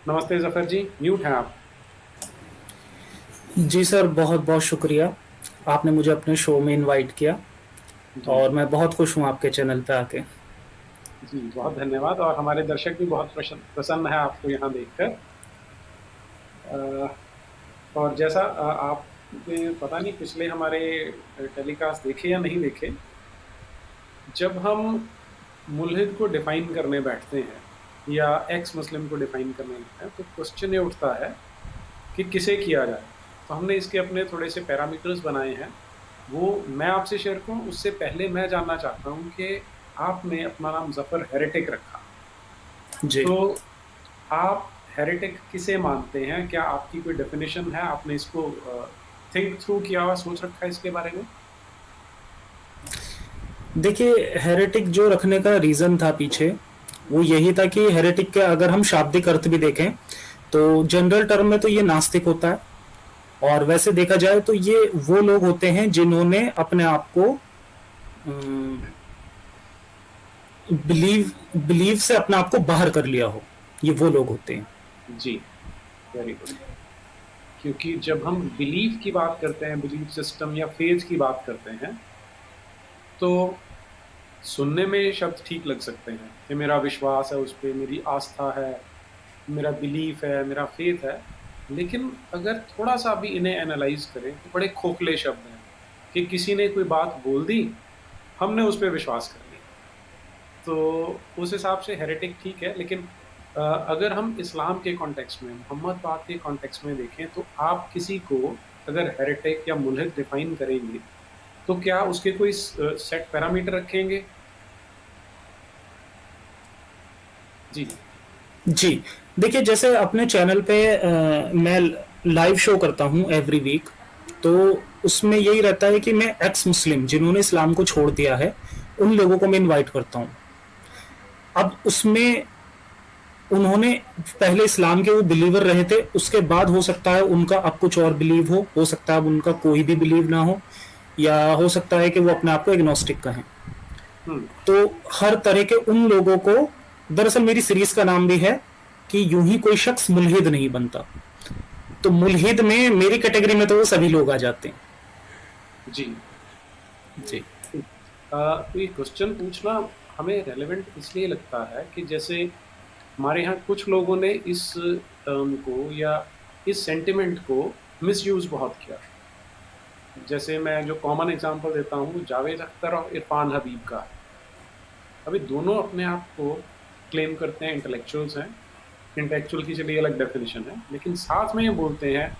नमस्ते जफर जी, म्यूट हैं आप। जी सर, बहुत बहुत शुक्रिया। आपने मुझे अपने शो में इनवाइट किया जी और मैं बहुत खुश हूँ आपके चैनल पे आके। जी, बहुत धन्यवाद। और हमारे दर्शक भी बहुत प्रसन्न है आपको यहाँ देखकर। अ, और जैसा आपने पता नहीं पिछले हमारे टेलीकास्ट देखे या नहीं देखे, जब हम मुल्हिद को डिफाइन करने बैठते हैं या एक्स मुस्लिम को डिफाइन करने लगते हैं तो क्वेश्चन ये उठता है कि किसे किया जाए। तो हमने इसके अपने थोड़े से पैरामीटर्स बनाए हैं, वो मैं आपसे शेयर करूं। उससे पहले मैं जानना चाहता हूं कि आपने अपना नाम जफर हेरेटिक रखा, जी। तो आप हेरेटिक किसे मानते हैं? क्या आपकी कोई डेफिनेशन है? आपने इसको थिंक थ्रू किया हुआ, सोच रखा है इसके बारे में? देखिए, हेरेटिक जो रखने का रीज़न था पीछे, वो यही था कि हेरेटिक के अगर हम शाब्दिक अर्थ भी देखें तो जनरल टर्म में तो ये नास्तिक होता है। और वैसे देखा जाए तो ये वो लोग होते हैं जिन्होंने अपने आप को बिलीव बिलीव से अपने आप को बाहर कर लिया हो। ये वो लोग होते हैं। जी, वेरी गुड। क्योंकि जब हम बिलीफ की बात करते हैं, बिलीफ सिस्टम या फेथ की बात करते हैं, तो सुनने में ये शब्द ठीक लग सकते हैं कि मेरा विश्वास है, उस पर मेरी आस्था है, मेरा बिलीफ है, मेरा फेथ है। लेकिन अगर थोड़ा सा भी इन्हें एनालाइज करें तो बड़े खोखले शब्द हैं कि किसी ने कोई बात बोल दी, हमने उस पर विश्वास कर लिया। तो उस हिसाब से हेरेटिक ठीक है। लेकिन अगर हम इस्लाम के कॉन्टेक्स्ट में, मोहम्मद बात के कॉन्टेक्स्ट में देखें, तो आप किसी को अगर हेरेटिक या मुल्हिद डिफाइन करेंगे तो क्या उसके कोई सेट पैरामीटर रखेंगे? जी। जी। देखिए, जैसे अपने चैनल पे मैं लाइव शो करता हूँ एवरी वीक। तो उसमें यही रहता है कि मैं एक्स मुस्लिम जिन्होंने इस्लाम को छोड़ दिया है, उन लोगों को मैं इनवाइट करता हूँ। अब उसमें उन्होंने पहले इस्लाम के वो बिलीवर रहे थे, उसके बाद हो सकता है उनका अब कुछ और बिलीव हो सकता है अब उनका कोई भी बिलीव ना हो, या हो सकता है कि वो अपने आप को एग्नोस्टिक कहें। हम्म। तो हर तरह के उन लोगों को, दरअसल मेरी सीरीज का नाम भी है कि यूं ही कोई शख्स मुल्हिद नहीं बनता। तो मुल्हिद में मेरी कैटेगरी में तो वो सभी लोग आ जाते हैं। जी। जी। तो ये क्वेश्चन पूछना हमें रेलेवेंट इसलिए लगता है कि जैसे हमारे यहाँ कुछ लोगों ने इस टर्म को या इस सेंटिमेंट को मिसयूज बहुत किया। जैसे मैं जो कॉमन एग्जांपल देता हूँ, जावेद अख्तर और इरफान हबीब का है। अभी दोनों अपने आप को क्लेम करते हैं इंटेलेक्चुअल्स हैं। इंटेलेक्चुअल की चलिए अलग डेफिनेशन है, लेकिन साथ में ये बोलते हैं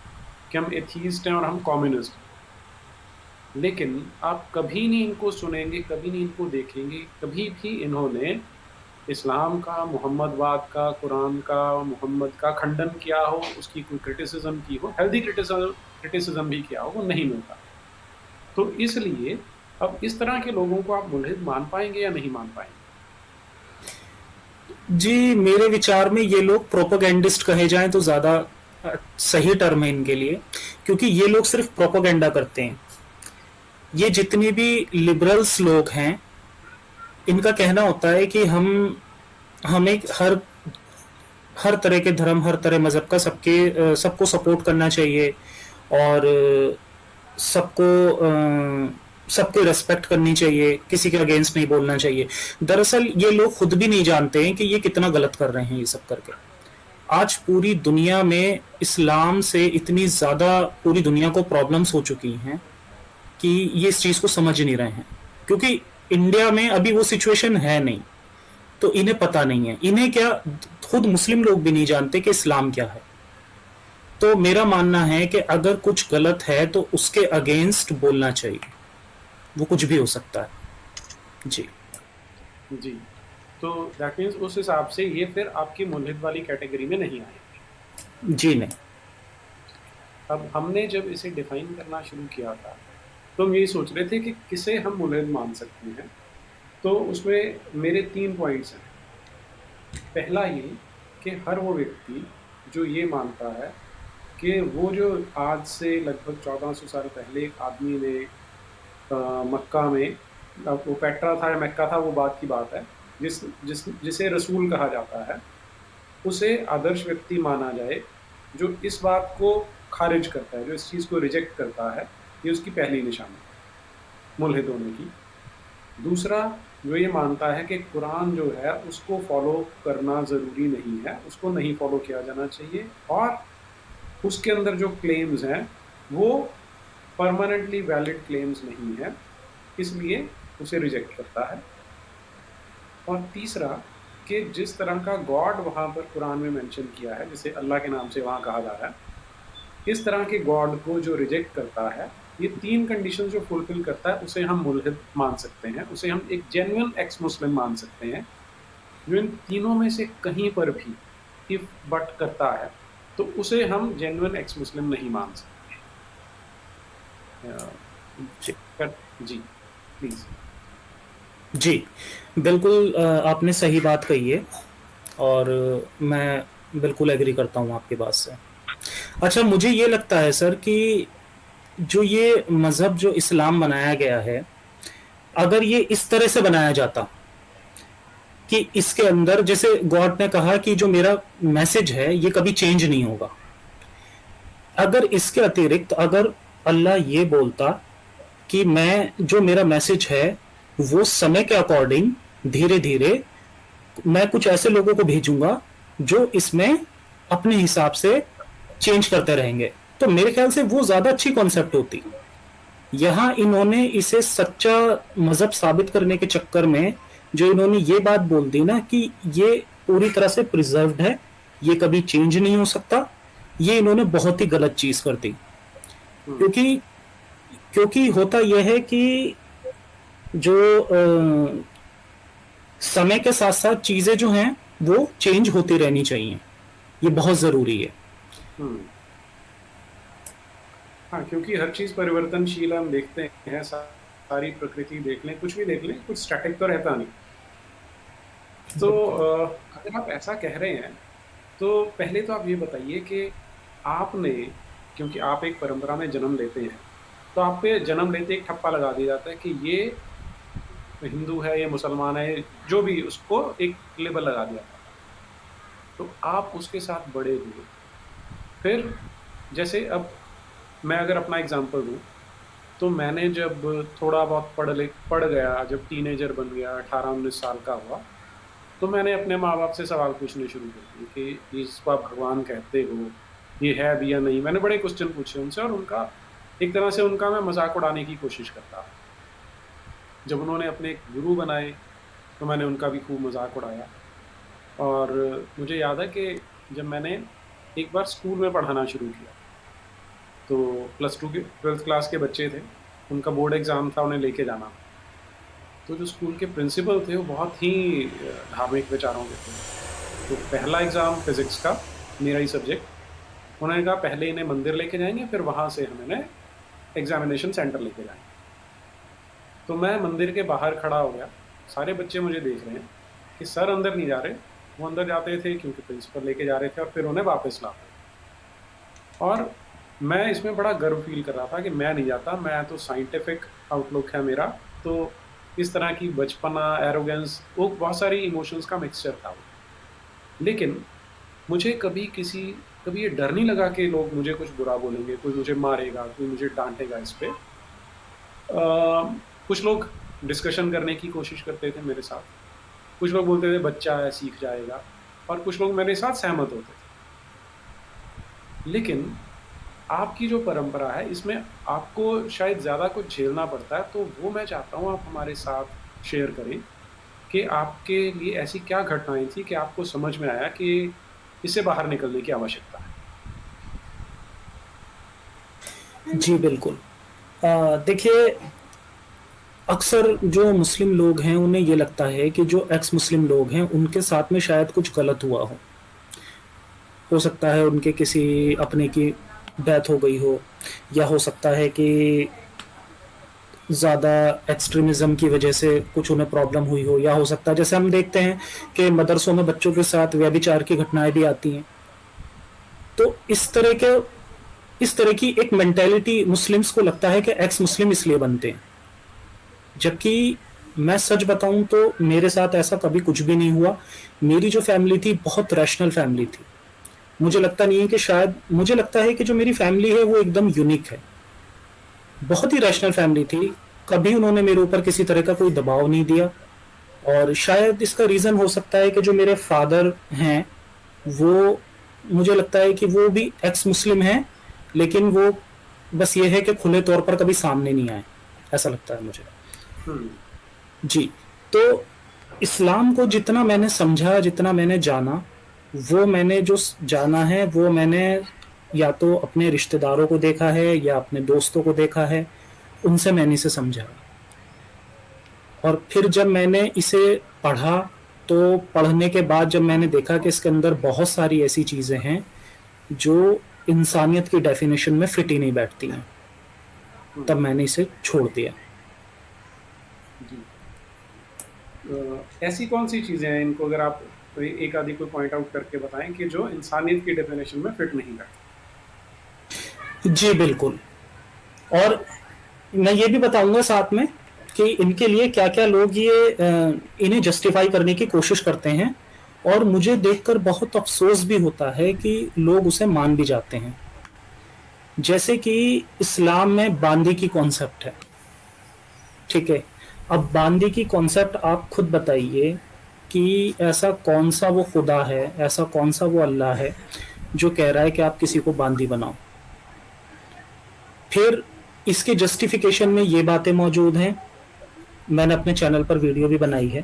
कि हम एथीस्ट हैं और हम कम्युनिस्ट हैं। लेकिन आप कभी नहीं इनको सुनेंगे, कभी नहीं इनको देखेंगे, कभी भी इन्होंने इस्लाम का, मोहम्मदवाद का, कुरान का, मोहम्मद का खंडन किया हो, उसकी कोई क्रिटिसिज्म की हो, हेल्दी क्रिटिसिज्म भी किया हो, वो नहीं मिलता। तो इसलिए अब इस तरह के लोगों को आप मुल्हिद मान पाएंगे या नहीं मान पाएंगे? जी, मेरे विचार में ये लोग प्रोपोगेंडिस्ट कहे जाएं तो ज़्यादा सही टर्म है इनके लिए, क्योंकि ये लोग सिर्फ प्रोपोगेंडा करते हैं। ये जितने भी लिबरल्स लोग हैं, इनका कहना होता है कि हमें हर तरह के धर्म, हर तरह मजहब का सबको सपोर्ट करना चाहिए, और सबको सबको रेस्पेक्ट करनी चाहिए, किसी के अगेंस्ट नहीं बोलना चाहिए। दरअसल ये लोग खुद भी नहीं जानते हैं कि ये कितना गलत कर रहे हैं ये सब करके। आज पूरी दुनिया में इस्लाम से इतनी ज़्यादा पूरी दुनिया को प्रॉब्लम्स हो चुकी हैं कि ये इस चीज़ को समझ ही नहीं रहे हैं, क्योंकि इंडिया में अभी वो सिचुएशन है नहीं। तो इन्हें पता नहीं है, इन्हें क्या, खुद मुस्लिम लोग भी नहीं जानते कि इस्लाम क्या है। तो मेरा मानना है कि अगर कुछ गलत है तो उसके अगेंस्ट बोलना चाहिए, वो कुछ भी हो सकता है। जी। जी। तो दैट मीन्स उस हिसाब से ये फिर आपकी मुल्हिद वाली कैटेगरी में नहीं आएंगे। जी नहीं। अब हमने जब इसे डिफाइन करना शुरू किया था, तो हम यही सोच रहे थे कि किसे हम मुल्हिद मान सकते हैं। तो उसमें मेरे 3 पॉइंट्स हैं। पहला ये कि हर वो व्यक्ति जो ये मानता है कि वो जो आज से लगभग 1400 साल पहले एक आदमी ने मक्का में, अब वो पेट्रा था या मक्का था वो बात की बात है, जिसे रसूल कहा जाता है, उसे आदर्श व्यक्ति माना जाए जो इस बात को खारिज करता है, जो इस चीज़ को रिजेक्ट करता है। ये उसकी पहली निशानी मुल्हिद होने की। दूसरा, जो ये मानता है कि कुरान जो है उसको फॉलो करना ज़रूरी नहीं है, उसको नहीं फॉलो किया जाना चाहिए, और उसके अंदर जो क्लेम्स हैं वो परमानेंटली वैलिड क्लेम्स नहीं है, इसलिए उसे रिजेक्ट करता है। और तीसरा, कि जिस तरह का गॉड वहाँ पर कुरान में मेंशन किया है, जैसे अल्लाह के नाम से वहाँ कहा जा रहा है, इस तरह के गॉड को जो रिजेक्ट करता है, ये 3 कंडीशन जो फुलफिल करता है, उसे हम मुल्हिद मान सकते हैं, उसे हम एक जेन्युइन एक्स मुस्लिम मान सकते हैं। जो इन तीनों में से कहीं पर भी इफ बट करता है, तो उसे हम जेन्युइन एक्स मुस्लिम नहीं मान सकते। जी जी प्लीज। जी बिल्कुल, आपने सही बात कही है और मैं बिल्कुल एग्री करता हूँ आपकी बात से। अच्छा, मुझे ये लगता है सर कि जो ये मज़हब जो इस्लाम बनाया गया है, अगर ये इस तरह से बनाया जाता कि इसके अंदर, जैसे गॉड ने कहा कि जो मेरा मैसेज है ये कभी चेंज नहीं होगा, अगर इसके अतिरिक्त अगर अल्लाह ये बोलता कि मैं जो मेरा मैसेज है वो समय के अकॉर्डिंग धीरे धीरे मैं कुछ ऐसे लोगों को भेजूंगा जो इसमें अपने हिसाब से चेंज करते रहेंगे, तो मेरे ख्याल से वो ज्यादा अच्छी कॉन्सेप्ट होती। यहाँ इन्होंने इसे सच्चा मजहब साबित करने के चक्कर में जो इन्होंने ये बात बोल दी ना कि ये पूरी तरह से प्रिजर्व्ड है, ये कभी चेंज नहीं हो सकता, ये इन्होंने बहुत ही गलत चीज कर दी। क्योंकि क्योंकि होता यह है कि जो समय के साथ साथ चीजें जो हैं वो चेंज होती रहनी चाहिए, ये बहुत जरूरी है। हाँ, क्योंकि हर चीज़ परिवर्तनशील हम देखते हैं, सारी प्रकृति देख लें, कुछ भी देख लें, कुछ स्टैटिक तो रहता नहीं। तो अगर आप ऐसा कह रहे हैं, तो पहले तो आप ये बताइए कि आपने, क्योंकि आप एक परंपरा में जन्म लेते हैं, तो आप पे जन्म लेते एक ठप्पा लगा दिया जाता है कि ये हिंदू है, ये मुसलमान है, जो भी, उसको एक लेबल लगा दिया था। तो आप उसके साथ बड़े हुए। फिर जैसे अब मैं अगर अपना एग्जांपल दूं, तो मैंने जब थोड़ा बहुत पढ़ गया, जब टीनेजर बन गया, 18-19 साल का हुआ, तो मैंने अपने माँ बाप से सवाल पूछने शुरू कर दिए कि इसको आप भगवान कहते हो, ये है भी या नहीं। मैंने बड़े क्वेश्चन पूछे उनसे, और उनका एक तरह से उनका मैं मजाक उड़ाने की कोशिश करता। जब उन्होंने अपने एक गुरु बनाए, तो मैंने उनका भी खूब मजाक उड़ाया। और मुझे याद है कि जब मैंने एक बार स्कूल में पढ़ाना शुरू किया, तो +2 के 12th क्लास के बच्चे थे, उनका बोर्ड एग्ज़ाम था, उन्हें लेके जाना। तो जो स्कूल के प्रिंसिपल थे वो बहुत ही धार्मिक विचारों के थे। तो पहला एग्ज़ाम फिज़िक्स का, मेरा ही सब्जेक्ट, उन्होंने कहा पहले इन्हें मंदिर लेके जाएंगे, फिर वहाँ से हम इन्हें एग्जामिनेशन सेंटर लेके जाएंगे। तो मैं मंदिर के बाहर खड़ा हो गया, सारे बच्चे मुझे देख रहे हैं कि सर अंदर नहीं जा रहे, वो अंदर जाते थे क्योंकि प्रिंसिपल लेके जा रहे थे, और फिर उन्हें वापस लाते। और मैं इसमें बड़ा गर्व फील कर रहा था कि मैं नहीं जाता, मैं तो साइंटिफिक आउटलुक है मेरा। तो इस तरह की बचपना, एरोगेंस, वो बहुत सारी इमोशंस का मिक्सचर था वो। लेकिन मुझे कभी ये डर नहीं लगा कि लोग मुझे कुछ बुरा बोलेंगे, कोई मुझे मारेगा, कोई मुझे डांटेगा इस पे। कुछ लोग डिस्कशन करने की कोशिश करते थे मेरे साथ, कुछ लोग बोलते थे बच्चा है सीख जाएगा, और कुछ लोग मेरे साथ सहमत होते थे। लेकिन आपकी जो परंपरा है, इसमें आपको शायद ज़्यादा कुछ झेलना पड़ता है, तो वो मैं चाहता हूँ आप हमारे साथ शेयर करें कि आपके लिए ऐसी क्या घटनाएं थी कि आपको समझ में आया कि इससे बाहर निकलने की आवश्यकता है। जी बिल्कुल। देखिए, अक्सर जो मुस्लिम लोग हैं उन्हें ये लगता है कि जो एक्स मुस्लिम लोग हैं उनके साथ में शायद कुछ गलत हुआ हो सकता है उनके किसी अपने की डेथ हो गई हो, या हो सकता है कि ज़्यादा एक्सट्रीमिज्म की वजह से कुछ उन्हें प्रॉब्लम हुई हो, या हो सकता है जैसे हम देखते हैं कि मदरसों में बच्चों के साथ व्यभिचार की घटनाएं भी आती हैं। तो इस तरह की एक मेंटेलिटी मुस्लिम्स को लगता है कि एक्स मुस्लिम इसलिए बनते हैं, जबकि मैं सच बताऊं तो मेरे साथ ऐसा कभी कुछ भी नहीं हुआ। मेरी जो फैमिली थी बहुत रैशनल फैमिली थी। मुझे लगता नहीं है कि शायद, मुझे लगता है कि जो मेरी फैमिली है वो एकदम यूनिक है। बहुत ही रैशनल फैमिली थी। कभी उन्होंने मेरे ऊपर किसी तरह का कोई दबाव नहीं दिया। और शायद इसका रीज़न हो सकता है कि जो मेरे फादर हैं वो, मुझे लगता है कि वो भी एक्स मुस्लिम हैं, लेकिन वो बस ये है कि खुले तौर पर कभी सामने नहीं आए, ऐसा लगता है मुझे। हम्म। जी। तो इस्लाम को जितना मैंने समझा, जितना मैंने जाना, वो मैंने जो जाना है वो मैंने या तो अपने रिश्तेदारों को देखा है या अपने दोस्तों को देखा है, उनसे मैंने इसे समझा। और फिर जब मैंने इसे पढ़ा, तो पढ़ने के बाद जब मैंने देखा कि इसके अंदर बहुत सारी ऐसी चीज़ें हैं जो इंसानियत की डेफिनेशन में फिट ही नहीं बैठती हैं, तब हम्म। मैंने इसे छोड़ दिया। जी। ऐसी कौन सी चीज़ें हैं, इनको अगर आप कोई एक आधी कोई पॉइंट आउट करके बताएं कि जो इंसानियत की डेफिनेशन में फिट नहीं बैठती? जी बिल्कुल। और मैं ये भी बताऊंगा साथ में कि इनके लिए क्या क्या लोग ये इन्हें जस्टिफाई करने की कोशिश करते हैं, और मुझे देखकर बहुत अफसोस भी होता है कि लोग उसे मान भी जाते हैं। जैसे कि इस्लाम में बांदी की कॉन्सेप्ट है, ठीक है। अब बांदी की कॉन्सेप्ट आप खुद बताइए कि ऐसा कौन सा वो खुदा है, ऐसा कौन सा वो अल्लाह है जो कह रहा है कि आप किसी को बांदी बनाओ। फिर इसके जस्टिफिकेशन में ये बातें मौजूद हैं, मैंने अपने चैनल पर वीडियो भी बनाई है,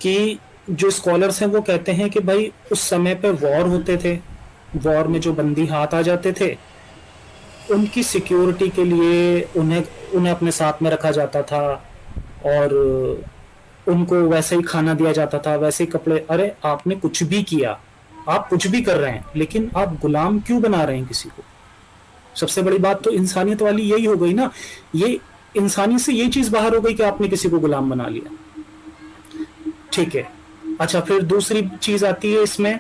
कि जो स्कॉलर्स हैं वो कहते हैं कि भाई उस समय पे वॉर होते थे, वॉर में जो बंदी हाथ आ जाते थे उनकी सिक्योरिटी के लिए उन्हें उन्हें अपने साथ में रखा जाता था, और उनको वैसे ही खाना दिया जाता था, वैसे ही कपड़े। अरे आपने कुछ भी किया, आप कुछ भी कर रहे हैं, लेकिन आप गुलाम क्यों बना रहे हैं किसी को? सबसे बड़ी बात तो इंसानियत वाली यही हो गई ना। ये इंसानियत से ये चीज बाहर हो गई कि आपने किसी को गुलाम बना लिया, ठीक है। अच्छा, फिर दूसरी चीज आती है इसमें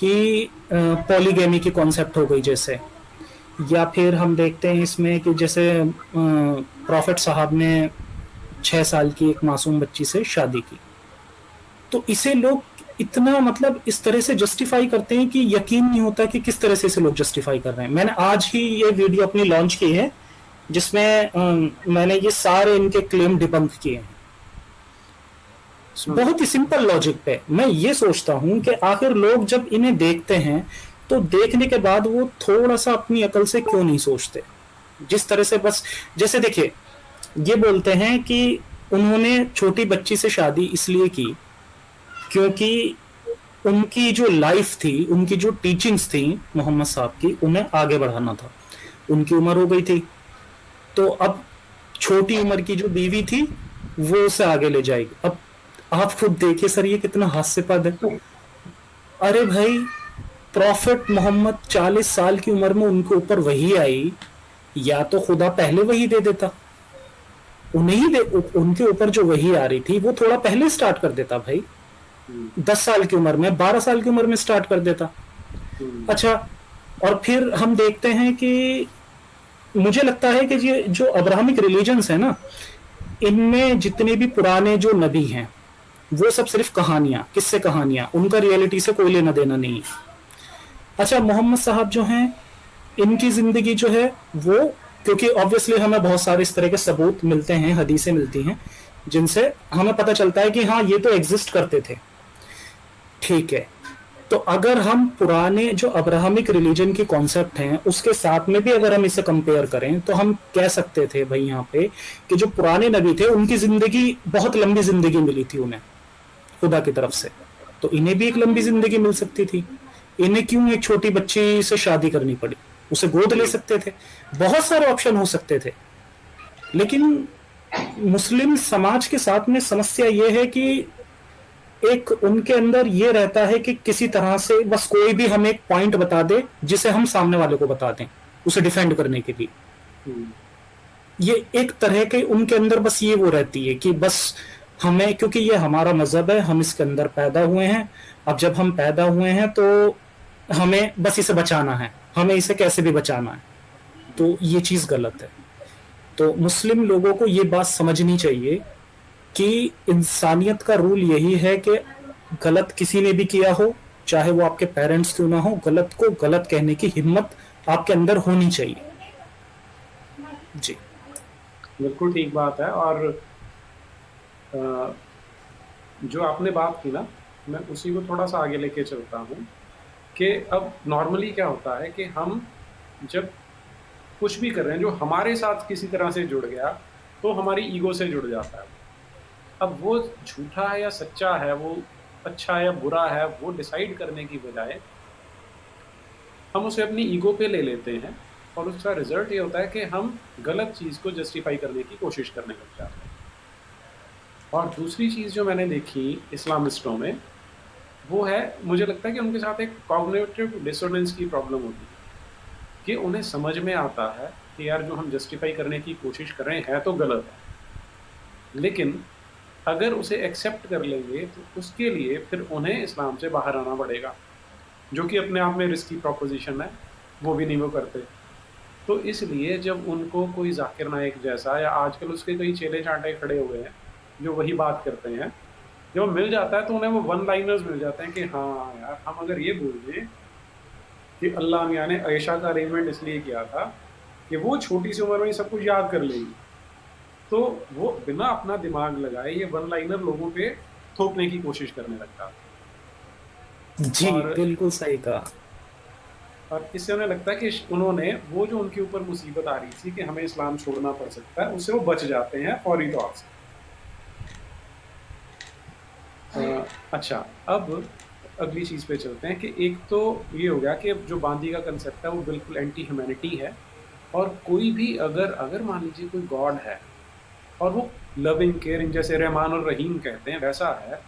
कि पॉलीगैमी की कॉन्सेप्ट हो गई जैसे, या फिर हम देखते हैं इसमें कि जैसे प्रॉफिट साहब ने 6 साल की एक मासूम बच्ची से शादी की, तो इसे लोग इतना मतलब इस तरह से जस्टिफाई करते हैं कि यकीन नहीं होता कि किस तरह से इसे लोग जस्टिफाई कर रहे हैं। मैंने आज ही ये वीडियो अपनी लॉन्च की है जिसमें मैंने ये सारे इनके क्लेम डिबंक किए हैं, बहुत ही सिंपल लॉजिक पे। मैं ये सोचता हूं कि आखिर लोग जब इन्हें देखते हैं तो देखने के बाद वो थोड़ा सा अपनी अकल से क्यों नहीं सोचते। जिस तरह से बस, जैसे देखिए, ये बोलते हैं कि उन्होंने छोटी बच्ची से शादी इसलिए की क्योंकि उनकी जो लाइफ थी, उनकी जो टीचिंग्स थी मोहम्मद साहब की, उन्हें आगे बढ़ाना था। उनकी उम्र हो गई थी, तो अब छोटी उम्र की जो बीवी थी वो उसे आगे ले जाएगी। अब आप खुद देखिए सर, ये कितना हास्यपद है। अरे भाई, प्रॉफिट मोहम्मद 40 साल की उम्र में उनके ऊपर वही आई, या तो खुदा पहले वही दे देता उन्हें ही उनके ऊपर जो वही आ रही थी वो थोड़ा पहले स्टार्ट कर देता भाई, 10 साल की उम्र में, 12 साल की उम्र में स्टार्ट कर देता। अच्छा, और फिर हम देखते हैं कि मुझे लगता है कि ये जो अब्राहमिक रिलीजन्स है ना, इनमें जितने भी पुराने जो नबी हैं वो सब सिर्फ कहानियां, किससे कहानियां, उनका रियलिटी से कोई लेना देना नहीं है। अच्छा, मोहम्मद साहब जो हैं, इनकी जिंदगी जो है वो, क्योंकि ऑब्वियसली हमें बहुत सारे इस तरह के सबूत मिलते हैं, हदीसें मिलती हैं जिनसे हमें पता चलता है कि हाँ ये तो एग्जिस्ट करते थे, ठीक है। तो अगर हम पुराने जो अब्राहमिक रिलीजन की कॉन्सेप्ट हैं उसके साथ में भी अगर हम इसे कंपेयर करें तो हम कह सकते थे भाई यहाँ पे कि जो पुराने नबी थे उनकी जिंदगी, बहुत लंबी जिंदगी मिली थी उन्हें खुदा की तरफ से, तो इन्हें भी एक लंबी जिंदगी मिल सकती थी। इन्हें क्यों एक छोटी बच्ची से शादी करनी पड़ी? उसे गोद ले सकते थे, बहुत सारे ऑप्शन हो सकते थे। लेकिन मुस्लिम समाज के साथ में समस्या यह है कि एक उनके अंदर ये रहता है कि किसी तरह से बस कोई भी हमें एक पॉइंट बता दे जिसे हम सामने वाले को बता दें उसे डिफेंड करने के लिए। ये एक तरह के उनके अंदर बस ये वो रहती है कि बस हमें, क्योंकि ये हमारा मजहब है, हम इसके अंदर पैदा हुए हैं, अब जब हम पैदा हुए हैं तो हमें बस इसे बचाना है, हमें इसे कैसे भी बचाना है। तो ये चीज गलत है। तो मुस्लिम लोगों को ये बात समझनी चाहिए कि इंसानियत का रूल यही है कि गलत किसी ने भी किया हो, चाहे वो आपके पेरेंट्स क्यों ना हो, गलत को गलत कहने की हिम्मत आपके अंदर होनी चाहिए। जी। बिल्कुल ठीक बात है। और अ, जो आपने बात की ना, मैं उसी को थोड़ा सा आगे लेके चलता हूँ कि अब नॉर्मली क्या होता है कि हम जब कुछ भी कर रहे हैं जो हमारे साथ किसी तरह से जुड़ गया, तो हमारी ईगो से जुड़ जाता है। अब वो झूठा है या सच्चा है, वो अच्छा है या बुरा है, वो डिसाइड करने की बजाय हम उसे अपनी ईगो पे ले लेते हैं, और उसका रिजल्ट ये होता है कि हम गलत चीज़ को जस्टिफाई करने की कोशिश करने लग जाते हैं। और दूसरी चीज़ जो मैंने देखी इस्लामिस्टों में, वो है, मुझे लगता है कि उनके साथ एक कॉग्निटिव डिसोनेंस की प्रॉब्लम होती है, कि उन्हें समझ में आता है कि यार जो हम जस्टिफाई करने की कोशिश कर रहे हैं तो गलत है, लेकिन अगर उसे एक्सेप्ट कर लेंगे तो उसके लिए फिर उन्हें इस्लाम से बाहर आना पड़ेगा, जो कि अपने आप में रिस्की प्रोपोजिशन है, वो भी नहीं वो करते। तो इसलिए जब उनको कोई जाकिर नाइक जैसा, या आजकल उसके कई चेले चांटे खड़े हुए हैं जो वही बात करते हैं, जब मिल जाता है तो उन्हें वो वन लाइनर्स मिल जाते हैं कि हाँ यार, हम अगर ये बोल दें कि अल्लाह मियाँ ने आयशा का अरेंजमेंट इसलिए किया था कि वो छोटी सी उम्र में ही सब कुछ याद कर लेगी, तो वो बिना अपना दिमाग लगाए ये वन लाइनर लोगों पे थोपने की कोशिश करने लगता है। जी, और बिल्कुल सही कहा। इससे उन्हें लगता है कि उन्होंने वो जो उनके ऊपर मुसीबत आ रही थी कि हमें इस्लाम छोड़ना पड़ सकता है, उससे वो बच जाते हैं फौरी तौर से। अच्छा, अब अगली चीज़ पे चलते हैं कि एक तो ये हो गया कि जो बांदी का कंसेप्ट है वो बिल्कुल एंटी ह्यूमैनिटी है, और कोई भी अगर अगर मान लीजिए कोई गॉड है और वो लविंग केयरिंग, जैसे रहमान और रहीम कहते हैं, वैसा है,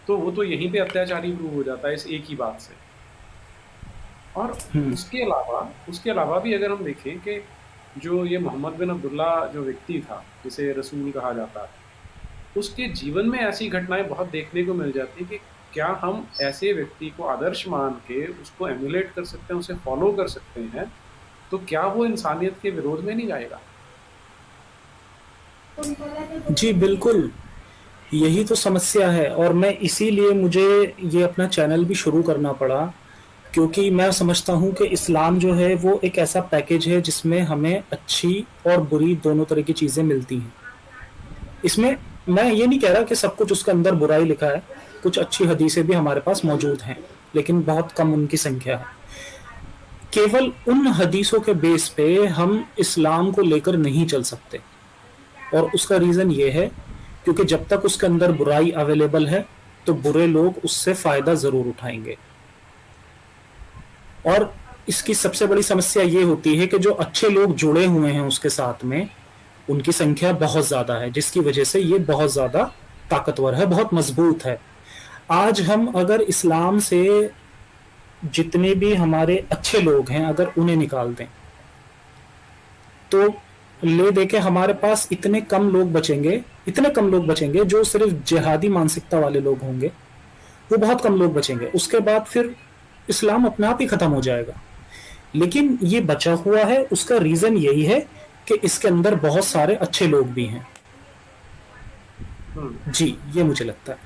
तो वो तो यहीं पे अत्याचारी प्रूव हो जाता है इस एक ही बात से। और हम्म। उसके अलावा भी अगर हम देखें कि जो ये मोहम्मद बिन अब्दुल्ला जो व्यक्ति था, जिसे रसूल कहा जाता है, उसके जीवन में ऐसी घटनाएं बहुत देखने को मिल जाती हैं कि क्या हम ऐसे व्यक्ति को आदर्श मान के उसको एमुलेट कर सकते हैं, उसे फॉलो कर सकते हैं, तो क्या वो इंसानियत के विरोध में नहीं जाएगा? जी, बिल्कुल। यही तो समस्या है, और मैं इसीलिए मुझे ये अपना चैनल भी शुरू करना पड़ा, क्योंकि मैं समझता हूँ कि इस्लाम जो है वो एक ऐसा पैकेज है जिसमें हमें अच्छी और बुरी दोनों तरह की चीज़ें मिलती हैं। इसमें मैं ये नहीं कह रहा कि सब कुछ उसके अंदर बुराई लिखा है, कुछ अच्छी हदीसें भी हमारे पास मौजूद हैं, लेकिन बहुत कम उनकी संख्या है। केवल उन हदीसों के बेस पे हम इस्लाम को लेकर नहीं चल सकते, और उसका रीज़न ये है क्योंकि जब तक उसके अंदर बुराई अवेलेबल है तो बुरे लोग उससे फ़ायदा ज़रूर उठाएंगे। और इसकी सबसे बड़ी समस्या ये होती है कि जो अच्छे लोग जुड़े हुए हैं उसके साथ में, उनकी संख्या बहुत ज़्यादा है, जिसकी वजह से ये बहुत ज़्यादा ताकतवर है, बहुत मजबूत है। आज हम अगर इस्लाम से जितने भी हमारे अच्छे लोग हैं अगर उन्हें निकाल दें, तो ले दे के हमारे पास इतने कम लोग बचेंगे जो सिर्फ जिहादी मानसिकता वाले लोग होंगे, वो बहुत कम लोग बचेंगे। उसके बाद फिर इस्लाम अपने आप ही खत्म हो जाएगा। लेकिन ये बचा हुआ है, उसका रीजन यही है कि इसके अंदर बहुत सारे अच्छे लोग भी हैं। हम्म। जी, ये मुझे लगता है।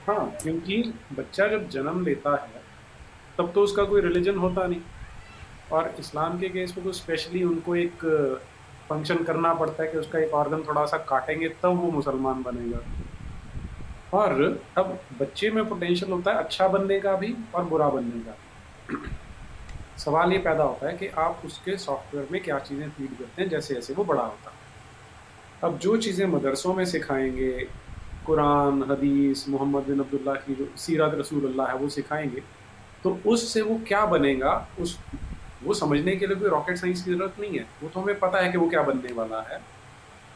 हाँ, क्योंकि बच्चा जब जन्म लेता है तब तो उसका कोई रिलीजन होता नहीं, और इस्लाम के केस में तो स्पेशली उनको एक फंक्शन करना पड़ता है कि उसका एक ऑर्गन थोड़ा सा काटेंगे तब वो मुसलमान बनेगा। और अब बच्चे में पोटेंशियल होता है अच्छा बनने का भी और बुरा बनने का भी। सवाल ये पैदा होता है कि आप उसके सॉफ्टवेयर में क्या चीज़ें फीड करते हैं जैसे जैसे वो बड़ा होता है। अब जो चीज़ें मदरसों में सिखाएंगे, कुरान, हदीस, मोहम्मद बिन अब्दुल्ला की जो सीरत रसूलुल्लाह है वो सिखाएंगे, तो उससे वो क्या बनेगा, उस वो समझने के लिए कोई रॉकेट साइंस की ज़रूरत नहीं है, वो तो हमें पता है कि वो क्या बनने वाला है।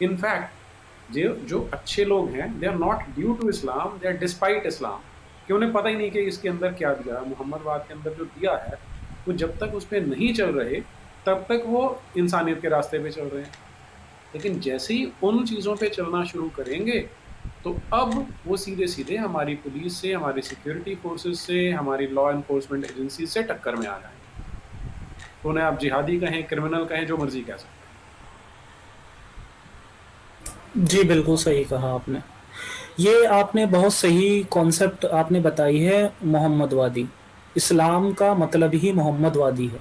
इनफैक्ट जो जो अच्छे लोग हैं, they are not due to Islam, they are despite Islam, कि उन्हें पता ही नहीं कि इसके अंदर क्या दिया है, मोहम्मदवाद के अंदर जो दिया है, वो जब तक उस पर नहीं चल रहे तब तक वो इंसानियत के रास्ते पे चल रहे हैं। लेकिन जैसे ही उन चीज़ों पे चलना शुरू करेंगे, तो अब वो सीधे सीधे हमारी पुलिस से, हमारी सिक्योरिटी फोर्सेस से, हमारी लॉ इन्फोर्समेंट एजेंसी से टक्कर में आ जाएंगे। तो उन्हें आप जिहादी कहें, क्रिमिनल कहें, जो मर्जी कह सकते जी, बिल्कुल सही कहा आपने। ये आपने बहुत सही कॉन्सेप्ट आपने बताई है, मोहम्मदवादी। इस्लाम का मतलब ही मोहम्मदवादी है।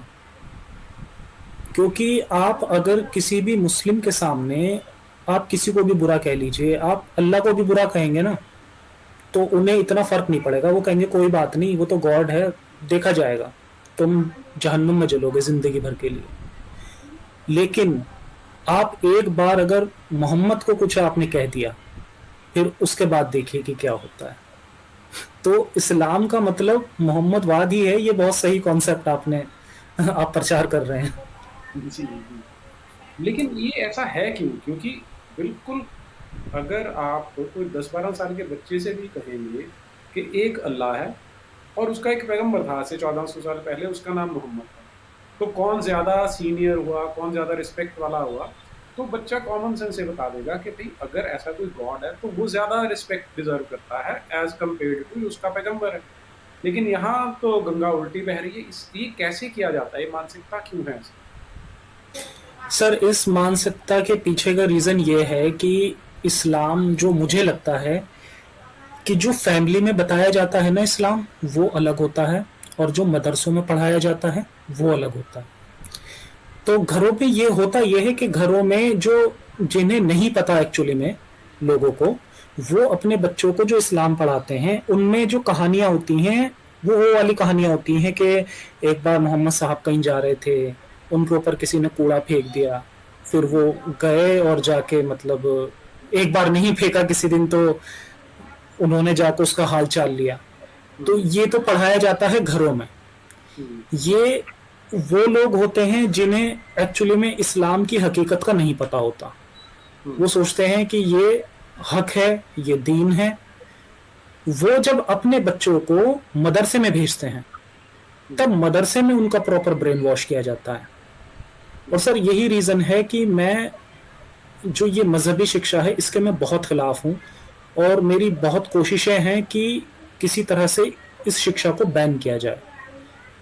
क्योंकि आप अगर किसी भी मुस्लिम के सामने आप किसी को भी बुरा कह लीजिए, आप अल्लाह को भी बुरा कहेंगे ना, तो उन्हें इतना फर्क नहीं पड़ेगा। वो कहेंगे कोई बात नहीं, वो तो गॉड है, देखा जाएगा, तुम जहन्नुम में जलोगे जिंदगी भर के लिए। लेकिन आप एक बार अगर मोहम्मद को कुछ आपने कह दिया, फिर उसके बाद देखिए कि क्या होता है। तो इस्लाम का मतलब मोहम्मदवाद ही है। ये बहुत सही कॉन्सेप्ट आपने आप प्रचार कर रहे हैं। जी, जी। लेकिन ये ऐसा है क्यों? क्योंकि बिल्कुल अगर आप कोई 10-12 साल के बच्चे से भी कहेंगे कि एक अल्लाह है और उसका एक पैगंबर था, आज से 1400 साल पहले, उसका नाम मोहम्मद था। तो कौन ज़्यादा सीनियर हुआ, कौन ज़्यादा रिस्पेक्ट वाला हुआ? तो बच्चा कॉमन सेंस से बता देगा कि भई अगर ऐसा कोई गॉड है, तो वो ज़्यादा रिस्पेक्ट डिज़र्व करता है एज़ कम्पेयर्ड टू उसका पैगंबर है। लेकिन यहाँ तो गंगा उल्टी बह रही है। इस ये कैसे किया जाता है? ये मानसिकता क्यों है ऐसी? सर, इस मानसिकता के पीछे का रीजन ये है कि इस्लाम, जो मुझे लगता है कि जो फैमिली में बताया जाता है ना इस्लाम, वो अलग होता है, और जो मदरसों में पढ़ाया जाता है वो अलग होता है। तो घरों पे ये होता ये है कि घरों में जो, जिन्हें नहीं पता एक्चुअली में लोगों को, वो अपने बच्चों को जो इस्लाम पढ़ाते हैं, उनमें जो कहानियां होती हैं वो वाली कहानियां होती हैं कि एक बार मोहम्मद साहब कहीं जा रहे थे, उनके ऊपर किसी ने कूड़ा फेंक दिया, फिर वो गए और जाके मतलब एक बार नहीं फेंका किसी दिन, तो उन्होंने जाकर उसका हाल चाल लिया। तो हुँ, ये तो पढ़ाया जाता है घरों में। हुँ, ये वो लोग होते हैं जिन्हें एक्चुअली में इस्लाम की हकीकत का नहीं पता होता। हुँ, वो सोचते हैं कि ये हक है, ये दीन है। वो जब अपने बच्चों को मदरसे में भेजते हैं, हुँ, तब मदरसे में उनका प्रॉपर ब्रेन वॉश किया जाता है। और सर, यही रीजन है कि मैं, जो ये मजहबी शिक्षा है, इसके मैं बहुत खिलाफ हूँ। और मेरी बहुत कोशिशें हैं कि किसी तरह से इस शिक्षा को बैन किया जाए।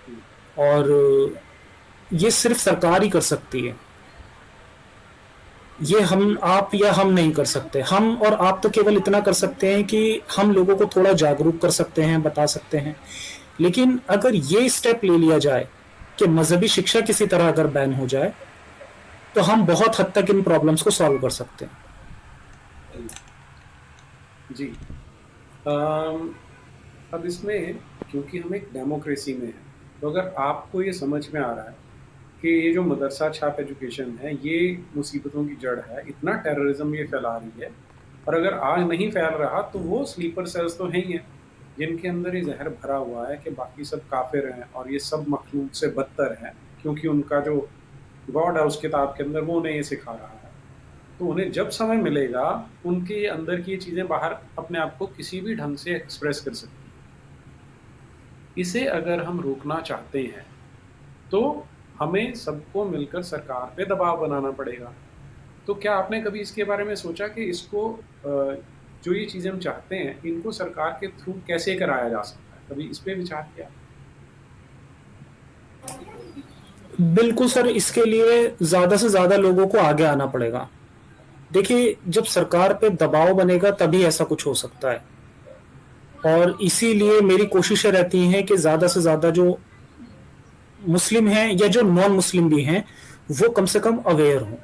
हुँ, और ये सिर्फ सरकार ही कर सकती है। ये हम, आप या हम नहीं कर सकते। हम और आप तो केवल इतना कर सकते हैं कि हम लोगों को थोड़ा जागरूक कर सकते हैं, बता सकते हैं। लेकिन अगर ये स्टेप ले लिया जाए कि मजहबी शिक्षा किसी तरह अगर बैन हो जाए, तो हम बहुत हद तक इन प्रॉब्लम्स को सॉल्व कर सकते हैं। जी, जी। अम, अब इसमें क्योंकि हम एक डेमोक्रेसी में हैं, तो अगर आपको ये समझ में आ रहा है कि ये जो मदरसा छाप एजुकेशन है, ये मुसीबतों की जड़ है, इतना टेररिज्म ये फैला रही है, और अगर आज नहीं फैल रहा, तो वो स्लीपर सेल्स तो हैं ही हैं, जिनके अंदर ये ज़हर भरा हुआ है कि बाकी सब काफ़िर हैं और ये सब मखलूक से बदतर हैं, क्योंकि उनका जो गॉड है उस किताब के अंदर वो उन्हें ये सिखा रहा है। तो उन्हें जब समय मिलेगा, उनके अंदर की ये चीज़ें बाहर अपने आप को किसी भी ढंग से एक्सप्रेस कर सकती हैं। इसे अगर हम रोकना चाहते हैं, तो हमें सबको मिलकर सरकार पे दबाव बनाना पड़ेगा। तो क्या आपने कभी इसके बारे में सोचा कि इसको जो ये चीज़ें हम चाहते हैं, इनको सरकार के थ्रू कैसे कराया जा सकता है? कभी इस पे विचार किया? बिल्कुल सर, इसके लिए ज्यादा से ज्यादा लोगों को आगे आना पड़ेगा। देखिए, जब सरकार पे दबाव बनेगा तभी ऐसा कुछ हो सकता है। और इसीलिए मेरी कोशिशें रहती हैं कि ज्यादा से ज्यादा जो मुस्लिम हैं या जो नॉन मुस्लिम भी हैं, वो कम से कम अवेयर हों।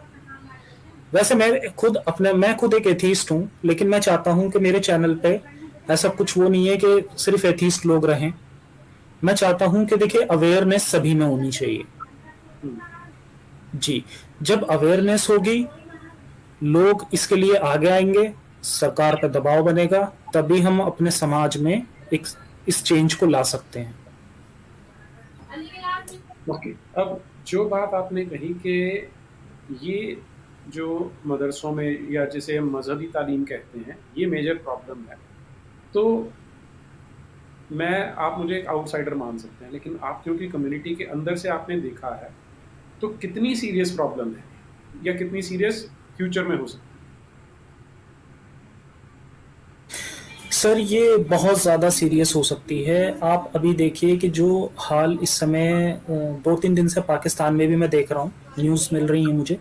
वैसे मैं खुद एक एथीस्ट हूँ, लेकिन मैं चाहता हूँ कि मेरे चैनल पे ऐसा कुछ वो नहीं है कि सिर्फ एथीस्ट लोग रहें। मैं चाहता हूँ कि देखिए, अवेयरनेस सभी में होनी चाहिए। हुँ, जी। जब अवेयरनेस होगी, लोग इसके लिए आगे आएंगे, सरकार पर दबाव बनेगा, तभी हम अपने समाज में एक इस चेंज को ला सकते हैं। ओके। अब जो बात आपने कही कि ये जो मदरसों में या जिसे हम मज़हबी तालीम कहते हैं, ये मेजर प्रॉब्लम है। तो आप मुझे एक आउटसाइडर मान सकते हैं, लेकिन आप क्योंकि कम्युनिटी के अंदर से आपने देखा है, तो कितनी सीरियस प्रॉब्लम है या कितनी सीरियस फ्यूचर में हो सकती सर, ये बहुत ज़्यादा सीरियस हो सकती है। आप अभी देखिए कि जो हाल इस समय 2-3 दिन से पाकिस्तान में भी मैं देख रहा हूँ, न्यूज़ मिल रही है मुझे,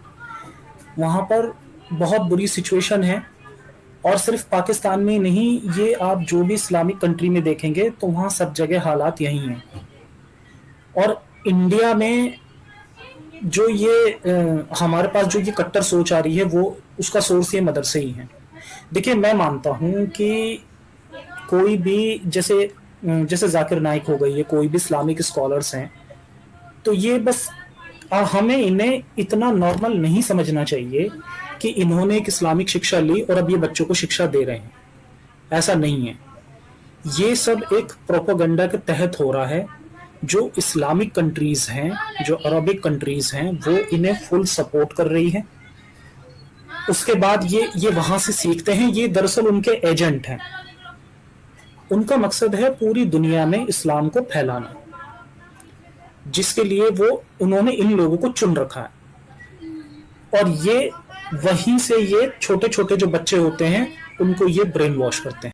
वहाँ पर बहुत बुरी सिचुएशन है। और सिर्फ पाकिस्तान में नहीं, ये आप जो भी इस्लामिक कंट्री में देखेंगे तो वहाँ सब जगह हालात यही हैं। और इंडिया में जो ये हमारे पास जो ये कट्टर सोच आ रही है, वो उसका सोर्स ये मदरसे ही है। देखिए, मैं मानता हूँ कि कोई भी जैसे जाकिर नाइक हो गई है, कोई भी इस्लामिक स्कॉलर्स हैं, तो ये बस हमें इन्हें इतना नॉर्मल नहीं समझना चाहिए कि इन्होंने एक इस्लामिक शिक्षा ली और अब ये बच्चों को शिक्षा दे रहे हैं। ऐसा नहीं है। ये सब एक प्रोपेगेंडा के तहत हो रहा है। जो इस्लामिक कंट्रीज हैं, जो अरबिक कंट्रीज हैं, वो इन्हें फुल सपोर्ट कर रही है। उसके बाद ये वहां से सीखते हैं। ये दरअसल उनके एजेंट हैं। उनका मकसद है पूरी दुनिया में इस्लाम को फैलाना, जिसके लिए उन्होंने इन लोगों को चुन रखा है। और ये वहीं से ये छोटे छोटे जो बच्चे होते हैं, उनको ये ब्रेन वॉश करते हैं।